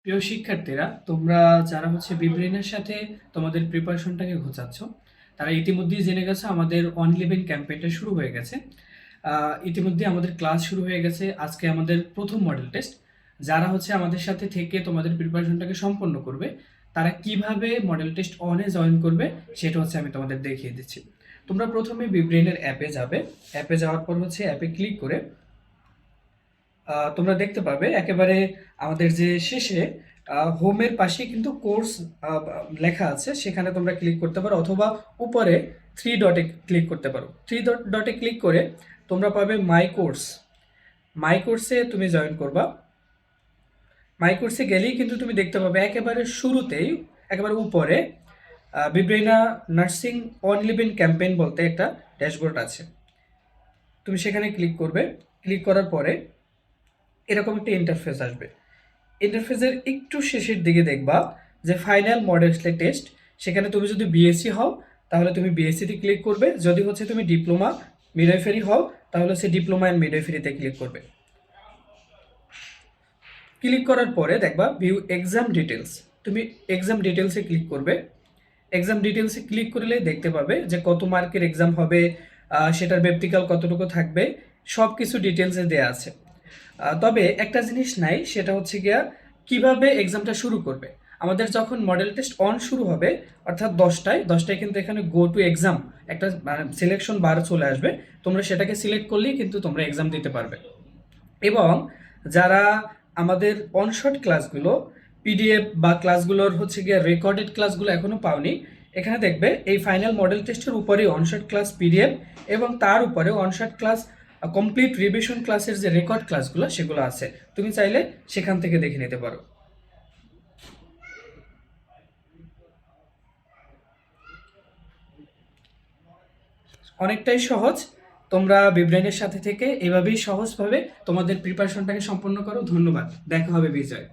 প্রিয় শিক্ষার্থীরা, তোমরা যারা বিব্রেইনের সাথে তোমাদের প্রিপারেশনটাকে ঘোচাচ্ছ, তারা ইতিমধ্যেই জেনে গেছো আমাদের অন লিভিং ক্যাম্পেইনটা শুরু হয়ে গেছে। ইতিমধ্যে আমাদের ক্লাস শুরু হয়ে গেছে। আজকে আমাদের প্রথম মডেল টেস্ট। যারা আমাদের সাথে থেকে তোমাদের প্রিপারেশনটাকে সম্পন্ন করবে, তারা কিভাবে মডেল টেস্ট অনে জয়েন করবে সেটা আমি তোমাদের দেখিয়ে দিচ্ছি। তোমরা প্রথমে বিব্রেইনের অ্যাপে যাবে। অ্যাপে যাওয়ার পর অ্যাপে ক্লিক করে তোমরা দেখতে পাবে একেবারে আমাদের যে শেষে হোমের পাশে কিন্তু কোর্স লেখা আছে, সেখানে তোমরা ক্লিক করতে পারো, অথবা উপরে থ্রি ডটে ক্লিক করতে পারো। থ্রি ডটে ক্লিক করে তোমরা পাবে মাই কোর্স। মাই কোর্সে তুমি জয়েন করবা। মাই কোর্সে গেলেই কিন্তু তুমি দেখতে পাবে একেবারে শুরুতেই একেবারে উপরে বিব্রেইনা নার্সিং অন লিভিং ক্যাম্পেইন বলতে একটা ড্যাশবোর্ড আছে। তুমি সেখানে ক্লিক করবে। ক্লিক করার পরে এরকম একটা ইন্টারফেস আসবে। ইন্টারফেসের একটু শেষের দিকে দেখবা যে ফাইনাল মডেল টেস্ট। সেখানে তুমি যদি বিএসসি হও তাহলে তুমি বিএসসিতে ক্লিক করবে। যদি তুমি ডিপ্লোমা মিডওয়াইফারি হও তাহলে ডিপ্লোমা অ্যান্ড মিডওয়াইফারিতে ক্লিক করবে। ক্লিক করার পরে দেখবা ভিউ এক্সাম ডিটেলস। তুমি এক্সাম ডিটেলসে ক্লিক করবে। এক্সাম ডিটেলসে ক্লিক করলে দেখতে পাবে যে কত মার্কের এক্সাম হবে, সেটার প্র্যাকটিক্যাল কতটুকু থাকবে, সব কিছু ডিটেলসে দেওয়া আছে। তবে একটা জিনিস নাই, সেটা গিয়া কিভাবে এক্সামটা শুরু করবে। আমাদের যখন মডেল টেস্ট অন শুরু হবে, অর্থাৎ 10টায় কিন্তু এখানে গো টু এক্সাম একটা সিলেকশন বার চলে আসবে। তোমরা সেটাকে সিলেক্ট করলেই কিন্তু তোমরা এক্সাম দিতে পারবে। এবং যারা আমাদের অনশট ক্লাসগুলো পিডিএফ বা ক্লাসগুলোর গিয়ে রেকর্ডেড ক্লাসগুলো এখনো পাওনি, এখানে দেখবে এই ফাইনাল মডেল টেস্টের উপরেই অনশট ক্লাস পিডিএফ এবং তার উপরে অনশট ক্লাস কমপ্লিট রিভিশন ক্লাসের যে রেকর্ড ক্লাসগুলো সেগুলো আছে। তুমি চাইলে সেখান থেকে দেখে নিতে পারো। অনেকটাই সহজ। তোমরা বিব্রেইনের সাথে থেকে এভাবেই সহজভাবে তোমাদের প্রিপারেশনটাকে সম্পন্ন করো। ধন্যবাদ। দেখা হবে বিজয়।